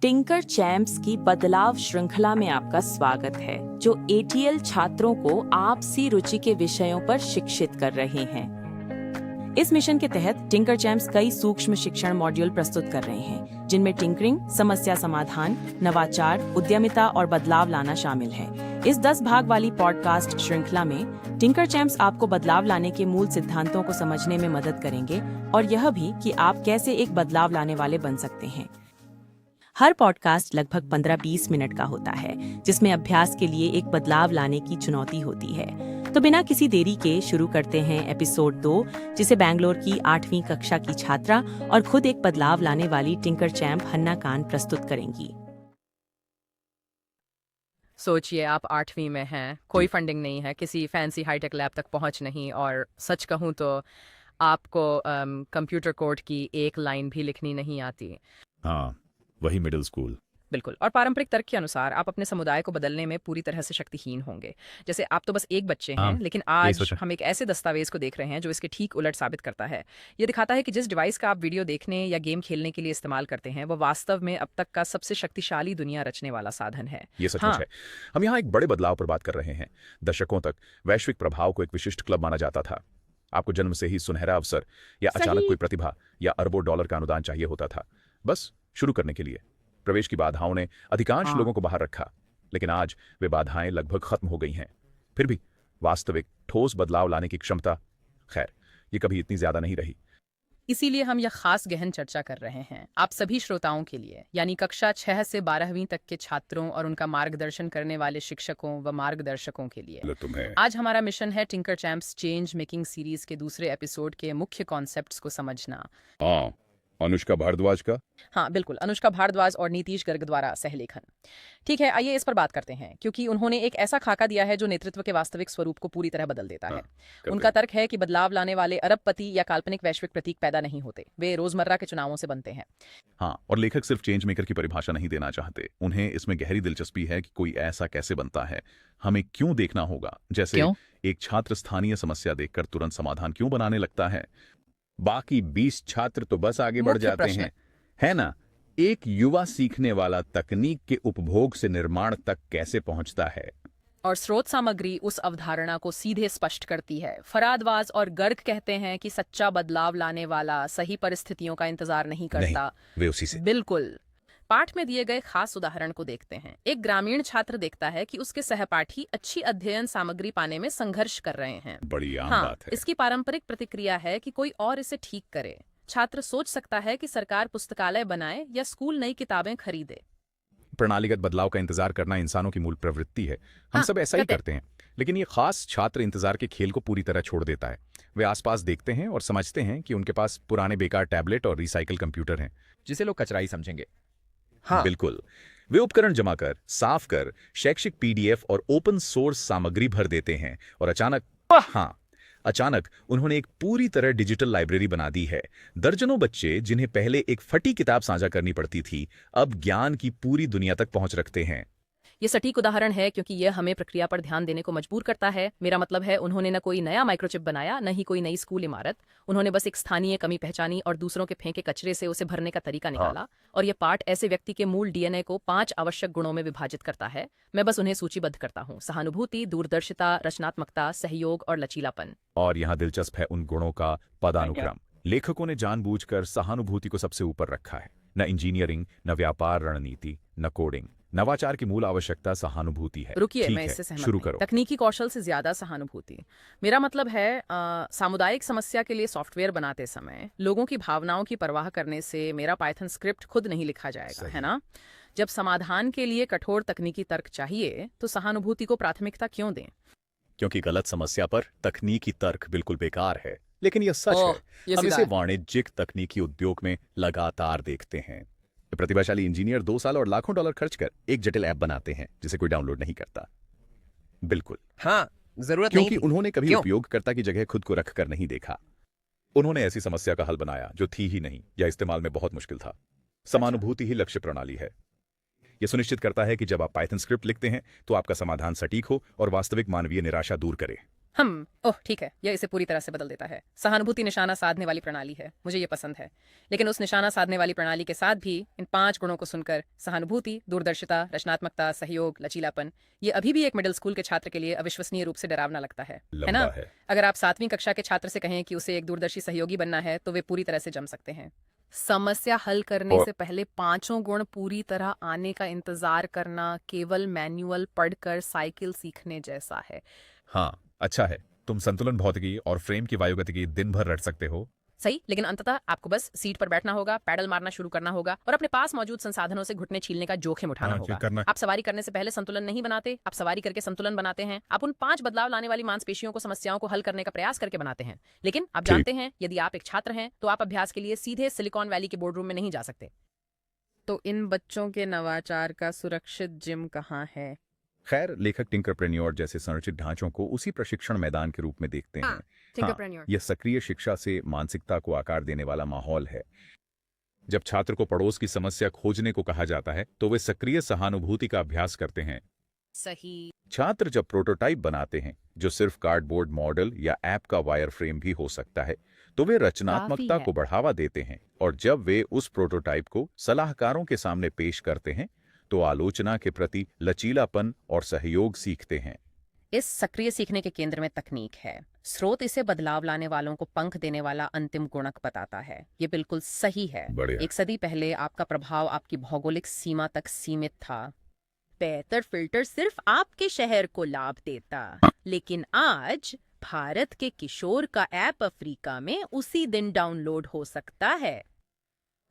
Tinker champs की बदलाव श्रृंखला में आपका स्वागत है, जो एटीएल छात्रों को आपसी रुचि के विषयों पर शिक्षित कर रहे हैं। इस मिशन के तहत टिंकर चैम्प्स कई सूक्ष्म शिक्षण मॉड्यूल प्रस्तुत कर रहे हैं, जिनमें टिंकरिंग, समस्या समाधान, नवाचार, उद्यमिता और बदलाव लाना शामिल है। इस 10 भाग वाली पॉडकास्ट श्रृंखला में टिंकर चैम्प्स आपको बदलाव लाने के मूल सिद्धांतों को समझने में मदद करेंगे और यह भी कि आप कैसे एक बदलाव लाने वाले बन सकते हैं। हर पॉडकास्ट लगभग 15-20 मिनट का होता है, जिसमें अभ्यास के लिए एक बदलाव लाने की चुनौती होती है। तो बिना किसी देरी के शुरू करते हैं एपिसोड 2, जिसे बेंगलोर की 8वीं कक्षा की छात्रा और खुद एक बदलाव लाने वाली टिंकर चैम्प हन्ना कान प्रस्तुत करेंगी। सोचिए आप 8वीं में हैं, कोई फंडिंग नहीं है, किसी फैंसी हाईटेक लैब तक पहुंच नहीं, और सच कहूं तो आपको कंप्यूटर कोड की एक लाइन भी लिखनी नहीं आती। हाँ, वही मिडिल स्कूल। बिल्कुल। और पारंपरिक तर्क के अनुसार आप अपने समुदाय को बदलने में पूरी तरह से शक्तिहीन होंगे। जैसे आप तो बस एक बच्चे हैं, लेकिन आज हम एक ऐसे दस्तावेज को देख रहे हैं जो इसके ठीक उलट साबित करता है। ये दिखाता है कि जिस डिवाइस का आप वीडियो देखने या गेम खेलने के लिए इस्तेमाल करते हैं, वो वास्तव में अब तक का सबसे शक्तिशाली दुनिया रचने वाला साधन है। ये सचमुच है। हम यहाँ एक बड़े बदलाव पर बात कर रहे हैं। दशकों तक वैश्विक प्रभाव को एक विशिष्ट क्लब माना जाता था। आपको जन्म से ही सुनहरा अवसर या अचानक कोई प्रतिभा या अरबों डॉलर का अनुदान चाहिए होता था, बस शुरू करने के लिए। प्रवेश की बाधाओं ने अधिकांश लोगों को बाहर रखा, लेकिन आज वे बाधाएं लगभग खत्म हो गई हैं। फिर भी वास्तविक ठोस बदलाव लाने की क्षमता, खैर, ये कभी इतनी ज्यादा नहीं रही। इसीलिए हम यह खास गहन चर्चा कर रहे हैं आप सभी श्रोताओं के लिए, यानी कक्षा 6 से 12वीं तक के छात्रों और उनका मार्गदर्शन करने वाले शिक्षकों व मार्गदर्शकों के लिए। आज हमारा मिशन है tinker champs change making series के दूसरे एपिसोड के मुख्य कॉन्सेप्ट्स को समझना। अनुष्का भारद्वाज का? हाँ बिल्कुल, अनुष्का भारद्वाज और नीतीश गर्ग द्वारा सहलेखन। ठीक है, आइए इस पर बात करते हैं, क्योंकि उन्होंने एक ऐसा खाका दिया है जो नेतृत्व के वास्तविक स्वरूप को पूरी तरह बदल देता है। उनका तर्क है कि बदलाव लाने वाले अरबपति या काल्पनिक वैश्विक प्रतीक पैदा नहीं होते, वे रोजमर्रा के चुनावों से बनते हैं। हाँ, और लेखक सिर्फ चेंज मेकर की परिभाषा नहीं देना चाहते। उन्हें इसमें गहरी दिलचस्पी है कि कोई ऐसा कैसे बनता है, हमें क्यों देखना होगा। जैसे एक छात्र स्थानीय समस्या देखकर तुरंत समाधान क्यों बनाने लगता है, बाकी 20 छात्र तो बस आगे बढ़ जाते हैं, है ना? एक युवा सीखने वाला तकनीक के उपभोग से निर्माण तक कैसे पहुंचता है। और स्रोत सामग्री उस अवधारणा को सीधे स्पष्ट करती है। फरादवाज और गर्ग कहते हैं कि सच्चा बदलाव लाने वाला सही परिस्थितियों का इंतजार नहीं करता, वे उसी से। बिल्कुल। पाठ में दिए गए खास उदाहरण को देखते हैं। एक ग्रामीण छात्र देखता है कि उसके सहपाठी अच्छी अध्ययन सामग्री पाने में संघर्ष कर रहे हैं। बड़ी आम बात है। इसकी पारंपरिक प्रतिक्रिया है कि कोई और इसे ठीक करे। छात्र सोच सकता है कि सरकार पुस्तकालय बनाए या स्कूल नई किताबें खरीदे। प्रणालीगत बदलाव का इंतजार करना इंसानों की मूल प्रवृत्ति है। हम सब ऐसा ही करते हैं, लेकिन ये खास छात्र इंतजार के खेल को पूरी तरह छोड़ देता है। वे आसपास देखते हैं और समझते हैं कि उनके पास पुराने बेकार टैबलेट और रिसाइकल कंप्यूटर हैं, जिसे लोग कचरा ही समझेंगे। हाँ बिल्कुल, वे उपकरण जमा कर, साफ कर, शैक्षिक पीडीएफ और ओपन सोर्स सामग्री भर देते हैं, और अचानक उन्होंने एक पूरी तरह डिजिटल लाइब्रेरी बना दी है। दर्जनों बच्चे, जिन्हें पहले एक फटी किताब साझा करनी पड़ती थी, अब ज्ञान की पूरी दुनिया तक पहुंच रखते हैं। ये सटीक उदाहरण है, क्योंकि यह हमें प्रक्रिया पर ध्यान देने को मजबूर करता है। मेरा मतलब है, उन्होंने न कोई नया माइक्रोचिप बनाया, न ही कोई नई स्कूल इमारत। उन्होंने बस एक स्थानीय कमी पहचानी और दूसरों के फेंके कचरे से उसे भरने का तरीका निकाला। और ये पाठ ऐसे व्यक्ति के मूल डीएनए को 5 आवश्यक गुणों में विभाजित करता है। मैं बस उन्हें सूचीबद्ध करता हूँ: सहानुभूति, दूरदर्शिता, रचनात्मकता, सहयोग और लचीलापन। और यहाँ दिलचस्प है उन गुणों का पदानुक्रम। लेखकों ने जानबूझकर सहानुभूति को सबसे ऊपर रखा है। न इंजीनियरिंग, न व्यापार रणनीति, न कोडिंग। नवाचार की मूल आवश्यकता सहानुभूति है। रुकिए, मैं इससे सहमत शुरू हूं। करो। तकनीकी कौशल से ज्यादा सहानुभूति। मेरा मतलब है, सामुदायिक समस्या के लिए सॉफ्टवेयर बनाते समय लोगों की भावनाओं की परवाह करने से मेरा पाइथन स्क्रिप्ट खुद नहीं लिखा जाएगा, है ना? जब समाधान के लिए कठोर तकनीकी तर्क चाहिए, तो सहानुभूति को प्राथमिकता क्यों दें? क्योंकि गलत समस्या पर तकनीकी तर्क बिल्कुल बेकार है। लेकिन यह सच है। हम इसे वाणिज्यिक तकनीकी उद्योग में लगातार देखते हैं। प्रतिभाशाली इंजीनियर 2 साल और लाखों डॉलर खर्च कर एक जटिल ऐप बनाते हैं, जिसे कोई डाउनलोड नहीं करता। बिल्कुल, हाँ, जरूरत नहीं, क्योंकि उन्होंने कभी उपयोगकर्ता की जगह खुद को रख कर नहीं देखा। उन्होंने ऐसी समस्या का हल बनाया जो थी ही नहीं या इस्तेमाल में बहुत मुश्किल था। समानुभूति ही लक्ष्य प्रणाली है। यह सुनिश्चित करता है कि जब आप पाइथन स्क्रिप्ट लिखते हैं, तो आपका समाधान सटीक हो और वास्तविक मानवीय निराशा दूर करे। ओह ठीक है, यह इसे पूरी तरह से बदल देता है। सहानुभूति निशाना साधने वाली प्रणाली है, मुझे ये पसंद है। लेकिन उस निशाना साधने वाली प्रणाली के साथ भी इन 5 गुणों को सुनकर सहानुभूति, दूरदर्शिता, रचनात्मकता, सहयोग, लचीलापन, ये अभी भी एक मिडिल स्कूल के छात्र के लिए अविश्वसनीय रूप से डरावना लगता है ना? लंबा है। अगर आप 7वीं कक्षा के छात्र से कहें कि उसे एक दूरदर्शी सहयोगी बनना है तो वे पूरी तरह से जम सकते हैं। समस्या हल करने और- से पहले 5 गुण पूरी तरह आने का इंतजार करना केवल मैनुअल पढ़कर साइकिल सीखने जैसा है। हाँ, अच्छा है। तुम संतुलन भौतिकी और फ्रेम की वायुगतिकी दिन भर रट सकते हो। सही, लेकिन अंततः आपको बस सीट पर बैठना होगा, पैडल मारना शुरू करना होगा और अपने पास मौजूद संसाधनों से घुटने छीलने का जोखिम उठाना हाँ, ये होगा। करना- आप सवारी करने से पहले संतुलन नहीं बनाते, आप सवारी करके संतुलन बनाते हैं। आप उन 5 बदलाव लाने वाली मांसपेशियों को समस्याओं को हल करने का प्रयास करके बनाते हैं। लेकिन आप ठीक। जानते हैं, यदि आप एक छात्र हैं तो आप अभ्यास के लिए सीधे सिलिकॉन वैली के बोर्ड रूम में नहीं जा सकते। तो इन बच्चों के नवाचार का सुरक्षित जिम कहाँ है? खैर, लेखक टिंकरप्रेन्योर जैसे संरचित ढांचों को उसी प्रशिक्षण मैदान के रूप में देखते हैं। Tinkerpreneur। यह सक्रिय शिक्षा से मानसिकता को आकार देने वाला माहौल है। जब छात्र को पड़ोस की समस्या खोजने को कहा जाता है तो वे सक्रिय सहानुभूति का अभ्यास करते हैं। सही। छात्र जब प्रोटोटाइप बनाते हैं, जो सिर्फ कार्डबोर्ड मॉडल या ऐप का वायर फ्रेम भी हो सकता है, तो वे रचनात्मकता काफी है। को बढ़ावा देते हैं। और जब वे उस प्रोटोटाइप को सलाहकारों के सामने पेश करते हैं तो आलोचना के प्रति लचीलापन और सहयोग सीखते हैं। इस सक्रिय सीखने के केंद्र में तकनीक है। स्रोत इसे बदलाव लाने वालों को पंख देने वाला अंतिम गुणक बताता है। ये बिल्कुल सही है। बढ़िया। 1 सदी पहले आपका प्रभाव आपकी भौगोलिक सीमा तक सीमित था। बेहतर फिल्टर सिर्फ आपके शहर को लाभ देता, लेकिन आज भारत के किशोर का ऐप अफ्रीका में उसी दिन डाउनलोड हो सकता है।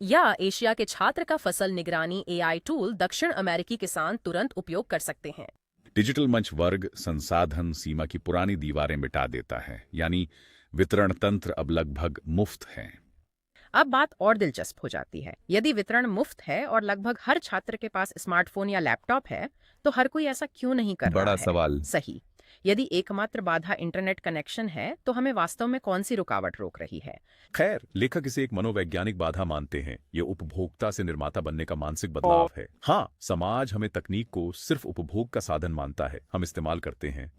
या एशिया के छात्र का फसल निगरानी AI टूल दक्षिण अमेरिकी किसान तुरंत उपयोग कर सकते हैं। डिजिटल मंच वर्ग संसाधन सीमा की पुरानी दीवारें मिटा देता है, यानी वितरण तंत्र अब लगभग मुफ्त है। अब बात और दिलचस्प हो जाती है। यदि वितरण मुफ्त है और लगभग हर छात्र के पास स्मार्टफोन या लैपटॉप है, तो हर कोई ऐसा क्यों नहीं कर रहा बड़ा है? सवाल। सही। यदि एकमात्र बाधा इंटरनेट कनेक्शन है, तो हमें वास्तव में कौन सी रुकावट रोक रही है? खैर, लेखक इसे एक मनोवैज्ञानिक बाधा मानते हैं। ये उपभोक्ता से निर्माता बनने का मानसिक बदलाव है। हाँ, समाज हमें तकनीक को सिर्फ उपभोग का साधन मानता है। हम इस्तेमाल करते हैं।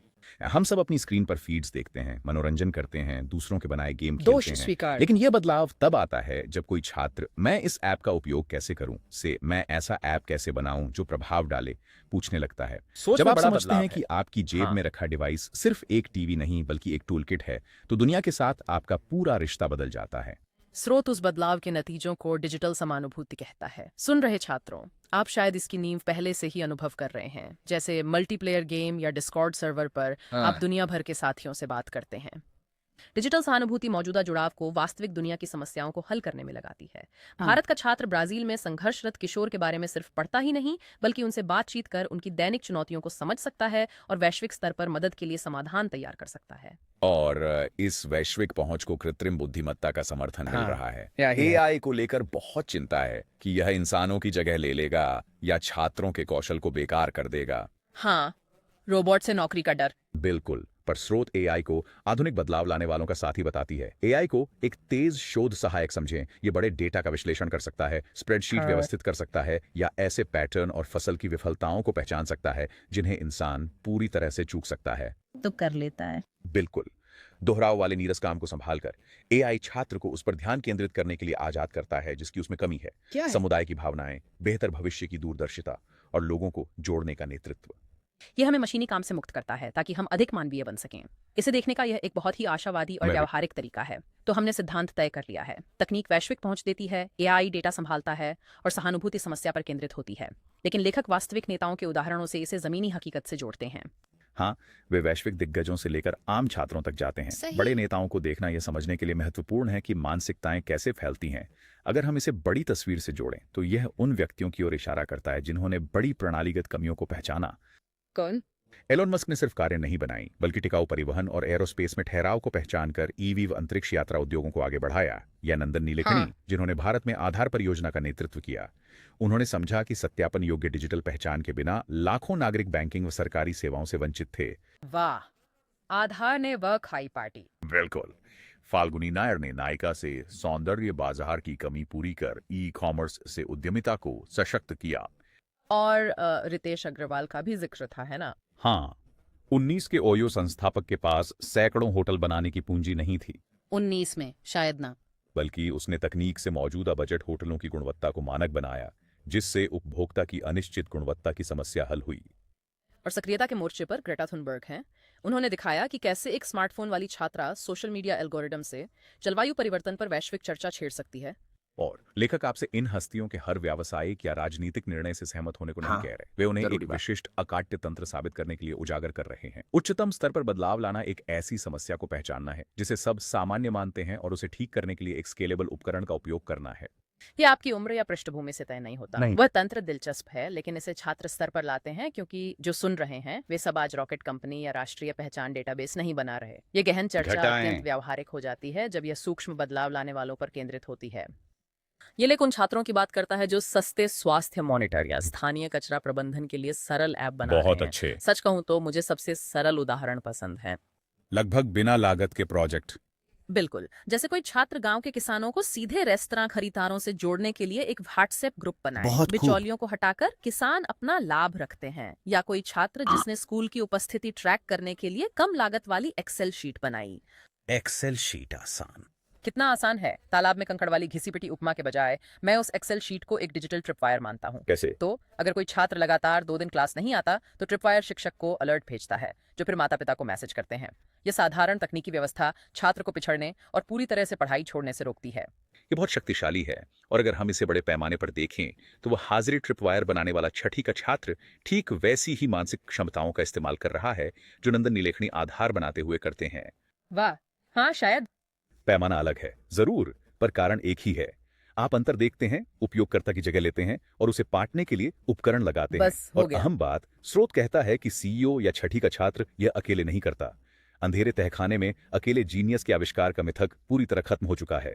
हम सब अपनी स्क्रीन पर फीड्स देखते हैं, मनोरंजन करते हैं, दूसरों के बनाए गेम दोष खेलते हैं। स्वीकार। लेकिन यह बदलाव तब आता है जब कोई छात्र मैं इस ऐप का उपयोग कैसे करूं से मैं ऐसा ऐप कैसे बनाऊं जो प्रभाव डाले पूछने लगता है। जब आप समझते हैं कि आपकी जेब में रखा डिवाइस सिर्फ एक टीवी नहीं बल्कि एक टूलकिट है, तो दुनिया के साथ आपका पूरा रिश्ता बदल जाता है। स्रोत उस बदलाव के नतीजों को डिजिटल समानुभूति कहता है। सुन रहे छात्रों, आप शायद इसकी नींव पहले से ही अनुभव कर रहे हैं। जैसे मल्टीप्लेयर गेम या डिस्कॉर्ड सर्वर पर आप दुनिया भर के साथियों से बात करते हैं। डिजिटल सहानुभूति मौजूदा जुड़ाव को वास्तविक दुनिया की समस्याओं को हल करने में लगाती है। भारत का छात्र ब्राजील में संघर्षरत किशोर के बारे में सिर्फ पढ़ता ही नहीं, बल्कि उनसे बातचीत कर उनकी दैनिक चुनौतियों को समझ सकता है और वैश्विक स्तर पर मदद के लिए समाधान तैयार कर सकता है। और इस वैश्विक पहुंच को कृत्रिम बुद्धिमत्ता का समर्थन मिल रहा है। या AI को लेकर बहुत चिंता है कि यह इंसानों की जगह ले लेगा या छात्रों के कौशल को बेकार कर देगा। हाँ, रोबोट से नौकरी का डर। बिल्कुल, पर स्रोत AI को आधुनिक बदलाव लाने वालों का साथी बताती है। AI को एक तेज शोध सहायक समझें। ये बड़े डेटा का विश्लेषण कर सकता है, स्प्रेडशीट व्यवस्थित कर सकता है या ऐसे पैटर्न और फसल की विफलताओं को पहचान सकता है जिन्हें इंसान पूरी तरह से चूक सकता है। तो कर लेता है। बिल्कुल, दोहराव वाले नीरस काम को संभालकर AI छात्र को उस पर ध्यान केंद्रित करने के लिए आजाद करता है जिसकी उसमें कमी है। क्या है? समुदाय की भावनाएं, बेहतर भविष्य की दूरदर्शिता और लोगों को जोड़ने का नेतृत्व। यह हमें मशीनी काम से मुक्त करता है ताकि हम अधिक मानवीय बन सकें। इसे देखने का यह एक बहुत ही आशावादी और मैं भी। व्यावहारिक तरीका है। तो हमने सिद्धांत तय कर लिया है। तकनीक वैश्विक पहुंच देती है, AI डेटा संभालता है और सहानुभूति समस्या पर केंद्रित होती है। लेकिन लेखक वास्तविक नेताओं के उदाहरणों से इसे जमीनी हकीकत से जोड़ते हैं। हाँ, वे वैश्विक दिग्गजों से लेकर आम छात्रों तक जाते हैं। सही। बड़े नेताओं को देखना यह समझने के लिए महत्वपूर्ण है कि मानसिकताएं कैसे फैलती हैं। अगर हम इसे बड़ी तस्वीर से जोड़ें तो यह उन व्यक्तियों की ओर इशारा करता है जिन्होंने बड़ी प्रणालीगत कमियों को पहचाना। कौन? एलोन मस्क ने सिर्फ कारें नहीं बनाई बल्कि टिकाऊ परिवहन और एरोस्पेस में ठहराव को पहचानकर EV व अंतरिक्ष यात्रा उद्योगों को आगे बढ़ाया। या नंदन नीलेकणी, जिन्होंने भारत में आधार परियोजना का नेतृत्व किया। उन्होंने समझा कि सत्यापन योग्य डिजिटल पहचान के बिना लाखों नागरिक बैंकिंग व सरकारी सेवाओं से वंचित थे। वाह, आधार ने वह खाई पार्टी। बिल्कुल। फाल्गुनी नायर ने नायिका से सौंदर्य बाजार की कमी पूरी कर ई-कॉमर्स से उद्यमिता को सशक्त किया। और रितेश अग्रवाल का भी जिक्र था, है ना? हाँ, 19 के ओयो संस्थापक के पास सैकड़ों होटल बनाने की पूंजी नहीं थी, 19 में शायद ना। बल्कि उसने तकनीक से मौजूदा बजट होटलों की गुणवत्ता को मानक बनाया, जिससे उपभोक्ता की अनिश्चित गुणवत्ता की समस्या हल हुई। और सक्रियता के मोर्चे पर ग्रेटा थुनबर्ग हैं। उन्होंने दिखाया कि कैसे एक स्मार्टफोन वाली छात्रा सोशल मीडिया एल्गोरिदम से जलवायु परिवर्तन पर वैश्विक चर्चा छेड़ सकती है। और लेखक आपसे इन हस्तियों के हर व्यावसायिक या राजनीतिक निर्णय से सहमत होने को नहीं कह रहे। वे उन्हें एक विशिष्ट अकाट्य तंत्र साबित करने के लिए उजागर कर रहे हैं। उच्चतम स्तर पर बदलाव लाना एक ऐसी समस्या को पहचानना है जिसे सब सामान्य मानते हैं और उसे ठीक करने के लिए एक स्केलेबल उपकरण का उपयोग करना है। ये आपकी उम्र या पृष्ठभूमि से तय नहीं होता। वह तंत्र दिलचस्प है, लेकिन इसे छात्र स्तर पर लाते हैं क्योंकि जो सुन रहे हैं वे सब आज रॉकेट कंपनी या राष्ट्रीय पहचान डेटाबेस नहीं बना रहे। ये गहन चर्चा अत्यंत व्यावहारिक हो जाती है जब यह सूक्ष्म बदलाव लाने वालों पर केंद्रित होती है। ये लेख उन छात्रों की बात करता है जो सस्ते स्वास्थ्य मॉनिटर या स्थानीय कचरा प्रबंधन के लिए सरल ऐप बना रहे हैं। बहुत अच्छे। सच कहूं तो मुझे सबसे सरल उदाहरण पसंद है। लगभग बिना लागत के प्रोजेक्ट। बिल्कुल, जैसे कोई छात्र गांव के किसानों को सीधे रेस्तरां खरीदारों से जोड़ने के लिए एक व्हाट्सएप ग्रुप बनाए। बिचौलियों को हटाकर किसान अपना लाभ रखते हैं। या कोई छात्र जिसने स्कूल की उपस्थिति ट्रैक करने के लिए कम लागत वाली एक्सेल शीट बनाई। एक्सेल शीट आसान। कितना आसान है। तालाब में कंकड़ वाली घिसी पिटी उपमा के बजाय मैं उस एक्सेल शीट को एक डिजिटल ट्रिपवायर मानता हूँ। कैसे? तो अगर कोई छात्र लगातार 2 दिन क्लास नहीं आता तो ट्रिपवायर शिक्षक को अलर्ट भेजता है, जो फिर माता पिता को मैसेज करते हैं। यह साधारण तकनीकी व्यवस्था छात्र को पिछड़ने और पूरी तरह से पढ़ाई छोड़ने से रोकती है। ये बहुत शक्तिशाली है, और अगर हम इसे बड़े पैमाने पर देखें तो वह हाजिरी ट्रिपवायर बनाने वाला छठी का छात्र ठीक वैसी ही मानसिक क्षमताओं का इस्तेमाल कर रहा है जो नंदन नीलेखनी आधार बनाते हुए करते हैं। वाह, हाँ शायद। पैमाना अलग है जरूर, पर कारण एक ही है। आप अंतर देखते हैं, उपयोगकर्ता की जगह लेते हैं और उसे पाटने के लिए उपकरण लगाते हैं। और अहम बात, स्रोत कहता है कि सीईओ या छठी का छात्र यह अकेले नहीं करता। अंधेरे तहखाने में अकेले जीनियस के आविष्कार का मिथक पूरी तरह खत्म हो चुका है।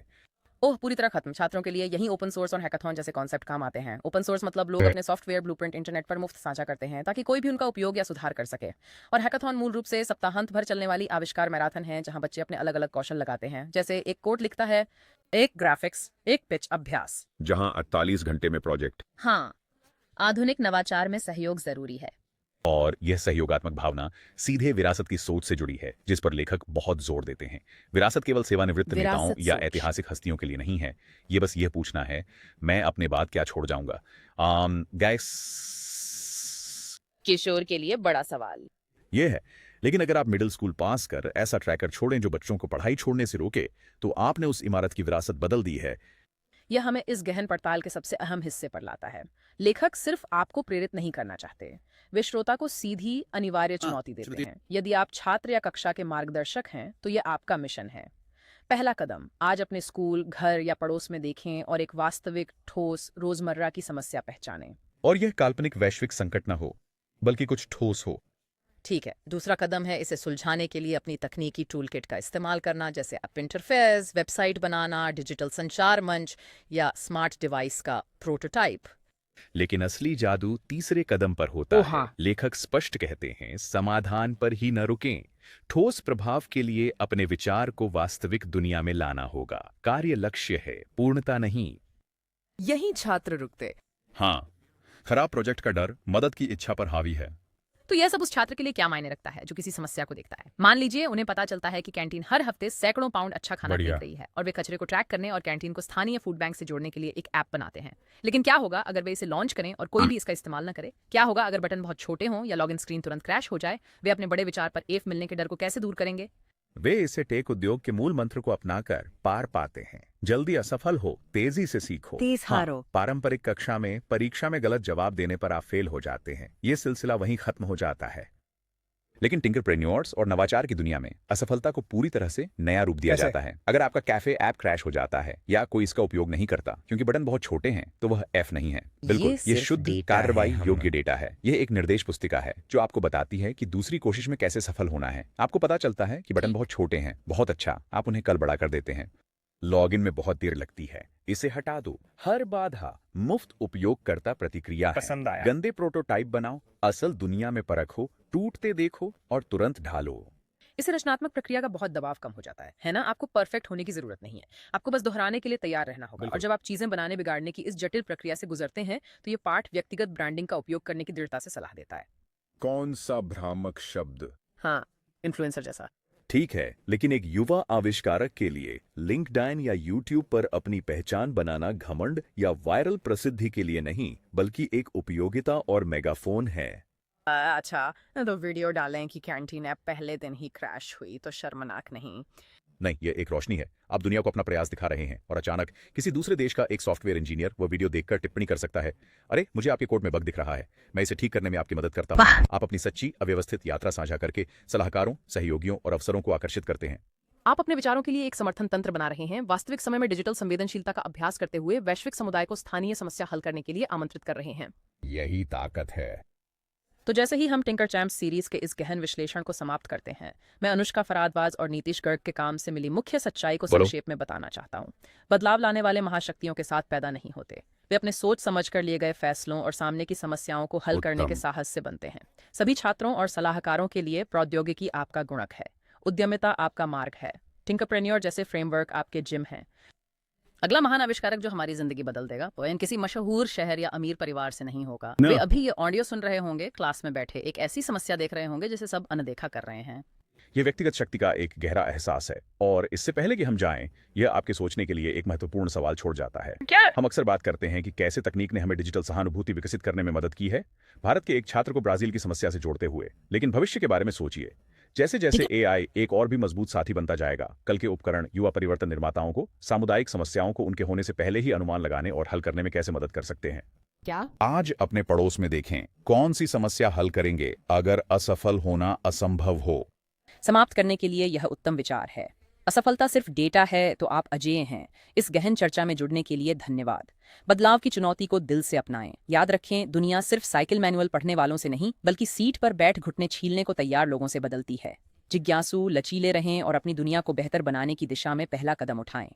ओह, पूरी तरह खत्म। छात्रों के लिए यही ओपन सोर्स और हैकाथॉन जैसे कॉन्सेप्ट काम आते हैं। ओपन सोर्स मतलब लोग अपने सॉफ्टवेयर ब्लूप्रिंट इंटरनेट पर मुफ्त साझा करते हैं ताकि कोई भी उनका उपयोग या सुधार कर सके। और हैकाथॉन मूल रूप से सप्ताहांत भर चलने वाली आविष्कार मैराथन है जहां बच्चे अपने अलग अलग कौशल लगाते हैं। जैसे एक कोड लिखता है, एक ग्राफिक्स, एक पिच अभ्यास। जहां 48 घंटे में प्रोजेक्ट। हाँ, आधुनिक नवाचार में सहयोग जरूरी है। और यह सहयोगात्मक भावना सीधे विरासत की सोच से जुड़ी है, जिस पर लेखक बहुत जोर देते हैं। विरासत केवल सेवानिवृत्त नेताओं या ऐतिहासिक हस्तियों के लिए नहीं है। ये बस यह पूछना है, मैं अपने बाद क्या छोड़ जाऊंगा। गैस किशोर के लिए बड़ा सवाल यह है, लेकिन अगर आप मिडिल स्कूल पास कर ऐसा ट्रैकर छोड़ें जो बच्चों को पढ़ाई छोड़ने से रोके, तो आपने उस इमारत की विरासत बदल दी है। यह हमें इस गहन पड़ताल के सबसे अहम हिस्से पर लाता है। लेखक सिर्फ आपको प्रेरित नहीं करना चाहते, वे श्रोता को सीधी अनिवार्य चुनौती देते हैं। यदि आप छात्र या कक्षा के मार्गदर्शक हैं तो यह आपका मिशन है। पहला कदम, आज अपने स्कूल, घर या पड़ोस में देखें और एक वास्तविक, ठोस, रोजमर्रा की समस्या पहचानें। और यह काल्पनिक वैश्विक संकट न हो, बल्कि कुछ ठोस हो। ठीक है। दूसरा कदम है इसे सुलझाने के लिए अपनी तकनीकी टूल किट का इस्तेमाल करना, जैसे ऐप इंटरफेस, वेबसाइट बनाना, डिजिटल संचार मंच या स्मार्ट डिवाइस का प्रोटोटाइप। लेकिन असली जादू तीसरे कदम पर होता है। लेखक स्पष्ट कहते हैं, समाधान पर ही न रुकें। ठोस प्रभाव के लिए अपने विचार को वास्तविक दुनिया में लाना होगा। कार्य लक्ष्य है, पूर्णता नहीं। यही छात्र रुकते। हाँ, खराब प्रोजेक्ट का डर मदद की इच्छा पर हावी है। तो यह सब उस छात्र के लिए क्या मायने रखता है जो किसी समस्या को देखता है। मान लीजिए उन्हें पता चलता है कि कैंटीन हर हफ्ते सैकड़ों पाउंड अच्छा खाना देख रही है और वे कचरे को ट्रैक करने और कैंटीन को स्थानीय फूड बैंक से जोड़ने के लिए एक ऐप बनाते हैं। लेकिन क्या होगा अगर वे इसे लॉन्च करें और कोई भी इसका इस्तेमाल न करे? क्या होगा अगर बटन बहुत छोटे हों या लॉगिन स्क्रीन तुरंत क्रैश हो जाए? वे अपने बड़े विचार पर एफ मिलने के डर को कैसे दूर करेंगे? वे इसे टेक उद्योग के मूल मंत्र को अपनाकर पार पाते हैं। जल्दी असफल हो, तेजी से सीखो, तेज हारो। पारंपरिक कक्षा में परीक्षा में गलत जवाब देने पर आप फेल हो जाते हैं। ये सिलसिला वहीं खत्म हो जाता है। लेकिन टिंकरप्रेन्योर्स और नवाचार की दुनिया में असफलता को पूरी तरह से नया रूप दिया जाता है। अगर आपका कैफे ऐप क्रैश हो जाता है या कोई इसका उपयोग नहीं करता क्योंकि बटन बहुत छोटे हैं, तो वह एफ नहीं है। बिल्कुल, ये शुद्ध कार्रवाई योग्य डेटा है। यह एक निर्देश पुस्तिका है जो आपको बताती है कि दूसरी कोशिश में कैसे सफल होना है। आपको पता चलता है कि बटन बहुत छोटे हैं, बहुत अच्छा, आप उन्हें कल बड़ा कर देते हैं। लॉगिन में बहुत देर लगती है, इसे हटा दो। हर बाधा मुफ्त उपयोगकर्ता प्रतिक्रिया है। पसंद आया। गंदे प्रोटोटाइप बनाओ, असल दुनिया में परखो, टूटते देखो और तुरंत ढालो। इससे रचनात्मक प्रक्रिया का बहुत दबाव कम हो जाता है ना? आपको परफेक्ट होने की जरूरत नहीं है, आपको बस दोहराने के लिए तैयार रहना होगा। और जब आप चीजें बनाने बिगाड़ने की इस जटिल प्रक्रिया से गुजरते हैं तो ये पाठ व्यक्तिगत ब्रांडिंग का उपयोग करने की दृढ़ता से सलाह देता है। कौन सा भ्रामक शब्द हाँ, इन्फ्लुएंसर जैसा। ठीक है, लेकिन एक युवा आविष्कारक के लिए लिंक्डइन या यूट्यूब पर अपनी पहचान बनाना घमंड या वायरल प्रसिद्धि के लिए नहीं, बल्कि एक उपयोगिता और मेगाफोन है। अच्छा, तो वीडियो डालें कि कैंटीन ऐप पहले दिन ही क्रैश हुई तो शर्मनाक नहीं। नहीं, ये एक रोशनी है। आप दुनिया को अपना प्रयास दिखा रहे हैं और अचानक किसी दूसरे देश का एक सॉफ्टवेयर इंजीनियर वो वीडियो देखकर टिप्पणी कर सकता है, अरे मुझे आपके कोड में बग दिख रहा है, मैं इसे ठीक करने में आपकी मदद करता हूं। आप अपनी सच्ची अव्यवस्थित यात्रा साझा करके सलाहकारों, सहयोगियों और अवसरों को आकर्षित करते हैं। आप अपने विचारों के लिए एक समर्थन तंत्र बना रहे हैं, वास्तविक समय में डिजिटल संवेदनशीलता का अभ्यास करते हुए वैश्विक समुदाय को स्थानीय समस्या हल करने के लिए आमंत्रित कर रहे हैं। यही ताकत है। तो जैसे ही हम टिंकर चैम्प्स सीरीज के इस गहन विश्लेषण को समाप्त करते हैं, मैं अनुष्का फरादवाज और नीतीश गर्ग के काम से मिली मुख्य सच्चाई को बोलो। संक्षेप में बताना चाहता हूँ। बदलाव लाने वाले महाशक्तियों के साथ पैदा नहीं होते, वे अपने सोच समझकर लिए गए फैसलों और सामने की समस्याओं को हल करने के उत्तम। साहस से बनते हैं। सभी छात्रों और सलाहकारों के लिए प्रौद्योगिकी आपका गुणक है, उद्यमिता आपका मार्ग है, टिंकरप्रेन्योर जैसे फ्रेमवर्क आपके जिम हैं। अगला महान आविष्कारक जो हमारी जिंदगी बदल देगा वो किसी मशहूर शहर या अमीर परिवार से नहीं होगा। वे अभी ये ऑडियो सुन रहे होंगे, क्लास में बैठे एक ऐसी समस्या देख रहे होंगे जिसे सब अनदेखा कर रहे हैं। ये व्यक्तिगत शक्ति का एक गहरा एहसास है और इससे पहले कि हम जाएं, यह आपके सोचने के लिए एक महत्वपूर्ण सवाल छोड़ जाता है। हम अक्सर बात करते हैं कि कैसे तकनीक ने हमें डिजिटल सहानुभूति विकसित करने में मदद की है, भारत के एक छात्र को ब्राजील की समस्या से जोड़ते हुए। लेकिन भविष्य के बारे में सोचिए, जैसे जैसे एआई एक और भी मजबूत साथी बनता जाएगा, कल के उपकरण युवा परिवर्तन निर्माताओं को सामुदायिक समस्याओं को उनके होने से पहले ही अनुमान लगाने और हल करने में कैसे मदद कर सकते हैं। क्या आज अपने पड़ोस में देखें, कौन सी समस्या हल करेंगे अगर असफल होना असंभव हो। समाप्त करने के लिए यह उत्तम विचार है। असफलता सिर्फ डेटा है तो आप अजेय हैं। इस गहन चर्चा में जुड़ने के लिए धन्यवाद। बदलाव की चुनौती को दिल से अपनाएं। याद रखें, दुनिया सिर्फ साइकिल मैनुअल पढ़ने वालों से नहीं, बल्कि सीट पर बैठ घुटने छीलने को तैयार लोगों से बदलती है। जिज्ञासु, लचीले रहें और अपनी दुनिया को बेहतर बनाने की दिशा में पहला कदम उठाएं।